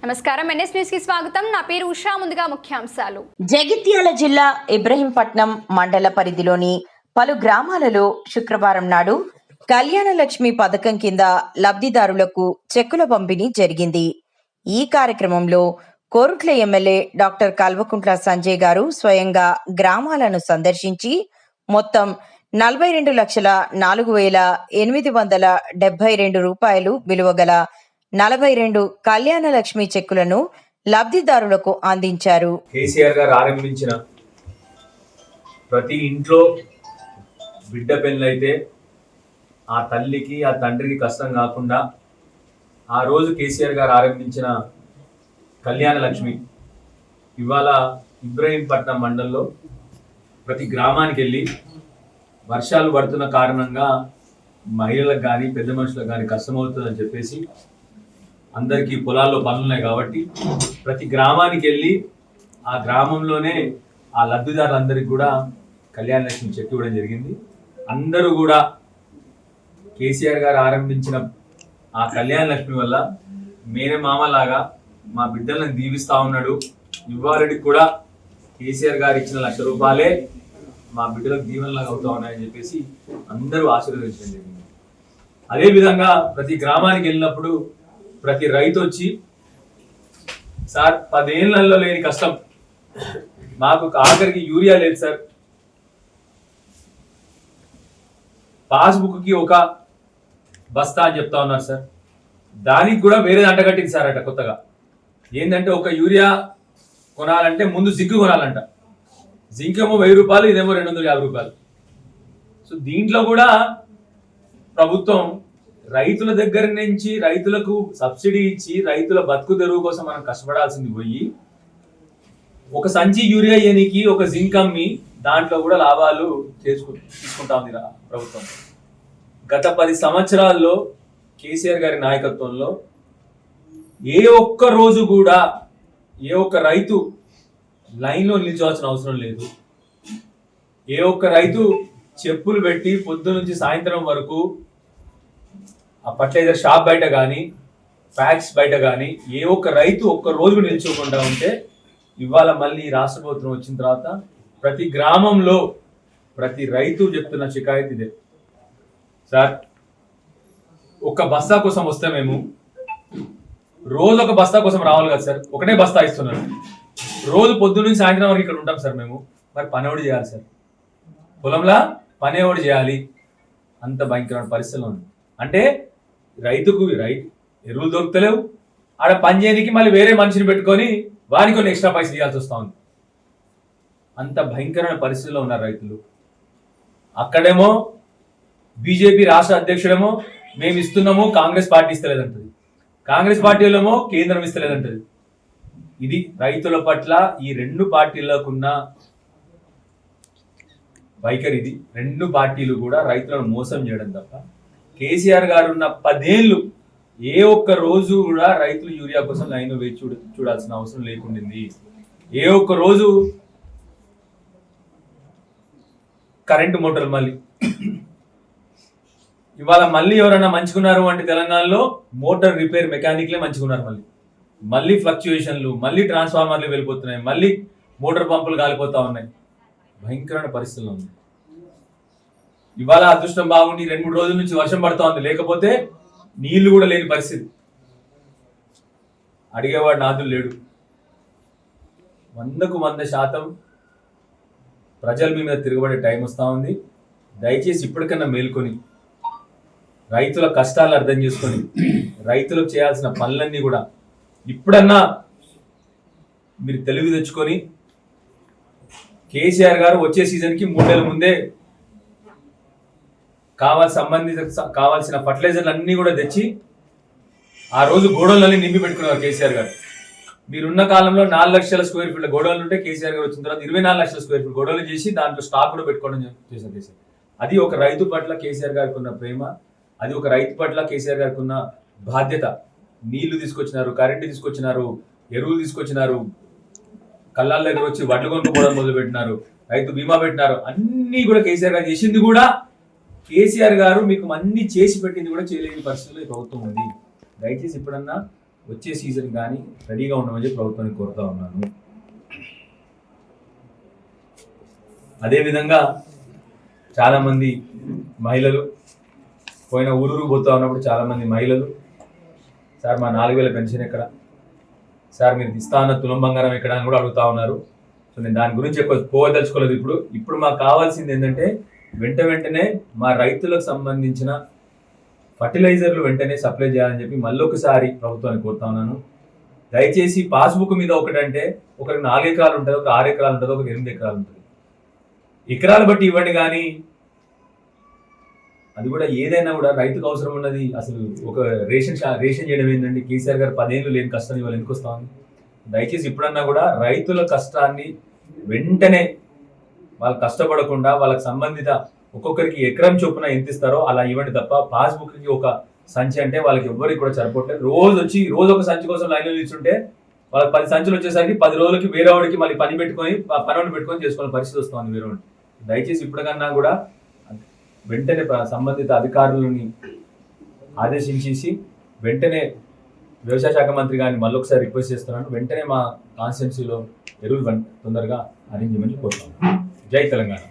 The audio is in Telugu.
నమస్కారం, ఎన్ఎస్ న్యూస్ కి స్వాగతం. నా పేరు ఉషా. ముందుగా ముఖ్యాంశాలు. జగిత్యాల జిల్లా ఇబ్రహీంపట్నం మండల పరిధిలోని పలు గ్రామాలలో శుక్రవారం నాడు కళ్యాణ లక్ష్మి పథకం కింద లబ్ధిదారులకు చెక్కుల పంపిణీ జరిగింది. ఈ కార్యక్రమంలో కోరుట్ల ఎమ్మెల్యే డాక్టర్ కల్వకుంట్ల సంజయ్ గారు స్వయంగా గ్రామాలను సందర్శించి మొత్తం 42,04,872 రూపాయలు విలువగల 42 కళ్యాణ లక్ష్మి చెక్కులను లబ్ధిదారులకు అందించారు. కేసీఆర్ గారు ఆరంభించిన ప్రతి ఇంట్లో బిడ్డ పెళ్ళైతే ఆ తల్లికి ఆ తండ్రికి కష్టం కాకుండా ఆ రోజు కేసీఆర్ గారు ఆరంభించిన కళ్యాణ లక్ష్మి ఇవాళ ఇబ్రహీంపట్నం మండలంలో ప్రతి గ్రామానికి వెళ్ళి వర్షాలు పడుతున్న కారణంగా మహిళలకు కానీ పెద్ద మనుషులకు కానీ కష్టమవుతుందని చెప్పేసి అందరికీ పొలాల్లో పనులున్నాయి కాబట్టి ప్రతి గ్రామానికి వెళ్ళి ఆ గ్రామంలోనే ఆ లబ్ధిదారులందరికీ కూడా కళ్యాణ లక్ష్మి చెక్ ఇవ్వడం జరిగింది. అందరూ కూడా కేసీఆర్ గారు ఆరంభించిన ఆ కళ్యాణ లక్ష్మి వల్ల మేనే మామలాగా మా బిడ్డలను దీవిస్తా ఉన్నాడు. ఇవ్వారెడ్డికి కూడా కేసీఆర్ గారు ఇచ్చిన ₹1,00,000 మా బిడ్డలకు దీవెనలాగా అవుతా ఉన్నాయని చెప్పేసి అందరూ ఆశీర్వదించడం జరిగింది. అదేవిధంగా ప్రతి గ్రామానికి వెళ్ళినప్పుడు ప్రతి రైతు వచ్చి, సార్ 10 ఏళ్లలో లేని కష్టం, మాకు ఆఖరికి యూరియా లేదు సార్, పాస్బుక్కి ఒక బస్తా అని చెప్తా ఉన్నారు సార్, దానికి కూడా వేరే అంటగట్టింది సార్ అట కొత్తగా. ఏంటంటే ఒక యూరియా కొనాలంటే ముందు జింక్ కొనాలంట. జింక్ ఏమో ₹1000, ఇదేమో ₹250. సో దీంట్లో కూడా ప్రభుత్వం రైతుల దగ్గర నుంచి రైతులకు సబ్సిడీ ఇచ్చి రైతుల బతుకు తెరువు కోసం మనం కష్టపడాల్సింది పోయి ఒక సంచి యూరియా ఏనికి ఒక జింక్ అమ్మి దాంట్లో కూడా లాభాలు తీసుకుంటా ఉంది ప్రభుత్వం. గత 10 సంవత్సరాల్లో కేసీఆర్ గారి నాయకత్వంలో ఏ ఒక్క రోజు కూడా ఏ ఒక్క రైతు లైన్లో నిల్చోవాల్సిన అవసరం లేదు. ఏ ఒక్క రైతు చెప్పులు పెట్టి పొద్దు నుంచి సాయంత్రం వరకు ఆ ఫర్టిలైజర్ షాప్ బయట కానీ ఫ్యాక్స్ బయట కానీ ఏ ఒక్క రైతు ఒక్క రోజు నిల్చోకుండా ఉంటే ఇవాళ మళ్ళీ రాష్ట్ర ప్రభుత్వం వచ్చిన తర్వాత ప్రతి గ్రామంలో ప్రతి రైతు చెప్తున్న షికాయత్ ఇదే, సార్ ఒక బస్తా కోసం వస్తే మేము రోజు ఒక బస్తా కోసం రావాలి కదా సార్, ఒకటే బస్తా ఇస్తున్నాను, రోజు పొద్దు నుంచి సాయంత్రం వరకు ఇక్కడ ఉంటాం సార్ మేము, మరి పని ఎవడు చేయాలి సార్, పొలంలో పని ఎవడు చేయాలి, అంత భయంకరమైన పరిస్థితులు ఉంది. అంటే రైతుకు ఎరువులు దొరుకుతలేవు, ఆడ పని చేయడానికి మళ్ళీ వేరే మనిషిని పెట్టుకొని వారికి కొన్ని ఎక్స్ట్రా పైసలు ఇవ్వాల్సి వస్తూ ఉంది. అంత భయంకరమైన పరిస్థితుల్లో ఉన్నారు రైతులు. అక్కడేమో బీజేపీ రాష్ట్ర అధ్యక్షుడేమో మేము ఇస్తున్నాము, కాంగ్రెస్ పార్టీ ఇస్తలేదంటది, కాంగ్రెస్ పార్టీలోమో కేంద్రం ఇస్తలేదంటది. ఇది రైతుల పట్ల ఈ 2 పార్టీలకున్న వైఖరి. ఇది 2 పార్టీలు కూడా రైతులను మోసం చేయడం తప్ప కేసీఆర్ గారు ఉన్న 10 ఏళ్ళు ఏ ఒక్క రోజు కూడా రైతులు యూరియా కోసం లైన్ వేచి చూడాల్సిన అవసరం లేకుండింది. ఏ ఒక్క రోజు కరెంటు మోటార్లు మళ్ళీ ఇవాళ మళ్ళీ ఎవరైనా మంచుకున్నారు అంటే తెలంగాణలో మోటార్ రిపేర్ మెకానిక్లే మంచుకున్నారు. మళ్ళీ ఫ్లక్చుయేషన్లు, మళ్ళీ ట్రాన్స్ఫార్మర్లు వెళ్ళిపోతున్నాయి, మళ్ళీ మోటార్ పంపులు కాలిపోతా ఉన్నాయి. భయంకరమైన పరిస్థితుల్లో ఉంది. ఇవాళ అదృష్టం బాగుండి 2-3 రోజుల నుంచి వర్షం పడుతూ ఉంది, లేకపోతే నీళ్లు కూడా లేని పరిస్థితి. అడిగేవాడు నాదులు లేడు. 100% ప్రజల మీద తిరగబడే టైం వస్తూ ఉంది. దయచేసి ఇప్పటికన్నా మేల్కొని రైతుల కష్టాలు అర్థం చేసుకొని రైతులకు చేయాల్సిన పనులన్నీ కూడా ఇప్పుడన్నా మీరు తెలివి తెచ్చుకొని కేసీఆర్ గారు వచ్చే సీజన్కి 3 నెలల ముందే కావాల్సిన ఫర్టిలైజర్లు అన్నీ కూడా తెచ్చి ఆ రోజు గోడౌన్లన్నీ నింపి పెట్టుకున్నారు కేసీఆర్ గారు. మీరున్న కాలంలో 4 లక్షల స్క్వేర్ ఫీట్ల గోడౌన్లు ఉంటే కేసీఆర్ గారు వచ్చిన తర్వాత 24 లక్షల స్క్వేర్ ఫీట్ గోడౌన్లు చేసి దాంట్లో స్టాక్ కూడా పెట్టుకోవడం చేశారు కేసీఆర్. అది ఒక రైతు పట్ల కేసీఆర్ గారికి ఉన్న ప్రేమ, అది ఒక రైతు పట్ల కేసీఆర్ గారికి ఉన్న బాధ్యత. నీళ్లు తీసుకొచ్చినారు, కరెంటు తీసుకొచ్చినారు, ఎరువులు తీసుకొచ్చినారు, కళ్ళాల దగ్గర వచ్చి వడ్లు కొనుక్కోవడం మొదలు పెట్టినారు, రైతు బీమా పెట్టినారు. అన్నీ కూడా కేసీఆర్ గారు చేసింది కూడా కేసీఆర్ గారు మీకు అన్ని చేసి పెట్టింది కూడా చేయలేని పరిస్థితుల్లో ఈ ప్రభుత్వం ఉంది. దయచేసి ఇప్పుడన్నా వచ్చే సీజన్ కానీ రెడీగా ఉండమని చెప్పి ప్రభుత్వాన్ని కోరుతా ఉన్నాను. అదేవిధంగా చాలామంది మహిళలు పోయిన ఊరూరు పోతా ఉన్నప్పుడు చాలామంది మహిళలు సార్ మా 4,000 పెన్షన్ ఎక్కడ, సార్ మీరు ఇస్తా అన్న తులం బంగారం ఎక్కడ అని కూడా అడుగుతా ఉన్నారు. సో నేను దాని గురించి ఎక్కువ పోదలుచుకోలేదు. ఇప్పుడు మాకు కావాల్సింది ఏంటంటే వెంటనే మా రైతులకు సంబంధించిన ఫర్టిలైజర్లు వెంటనే సప్లై చేయాలని చెప్పి మళ్ళొకసారి ప్రభుత్వాన్ని కోరుతా ఉన్నాను. దయచేసి పాస్బుక్ మీద ఒకటంటే ఒకరికి 4 ఎకరాలు ఉంటుంది, ఒక 6 ఎకరాలు ఉంటుంది, ఒక 8 ఎకరాలు ఉంటుంది. ఎకరాలు బట్టి ఇవ్వండి, కానీ అది కూడా ఏదైనా కూడా రైతుకు అవసరం ఉన్నది. అసలు ఒక రేషన్ చేయడం ఏంటంటే కేసీఆర్ గారు 10 ఏళ్ళు లేని కష్టం ఇవాళ ఎందుకు వస్తా ఉంది? దయచేసి ఇప్పుడన్నా కూడా రైతుల కష్టాన్ని వెంటనే వాళ్ళు కష్టపడకుండా వాళ్ళకి సంబంధిత ఒక్కొక్కరికి ఎకరం చొప్పున ఎంత ఇస్తారో అలా ఇవ్వండి తప్ప పాస్బుక్కి ఒక సంచి అంటే వాళ్ళకి ఎవ్వరికి కూడా సరిపోవట్లేదు. రోజు ఒక సంచి కోసం లైన్లో నిల్చుంటే వాళ్ళకి 10 సంచులు వచ్చేసరికి 10 రోజులకి వేరే వాడికి మళ్ళీ పని పెట్టుకొని చేసుకునే పరిస్థితి వస్తుంది వేరే వాడికి. దయచేసి ఇప్పటికన్నా కూడా వెంటనే సంబంధిత అధికారులని ఆదేశించేసి వెంటనే వ్యవసాయ శాఖ మంత్రి గారిని మళ్ళొకసారి రిక్వెస్ట్ చేస్తున్నాను, వెంటనే మా కాన్స్టిట్యున్సీలో ఎరువులు తొందరగా అరేంజ్ చేయమని కోరుతున్నాను. జై తెలంగాణ.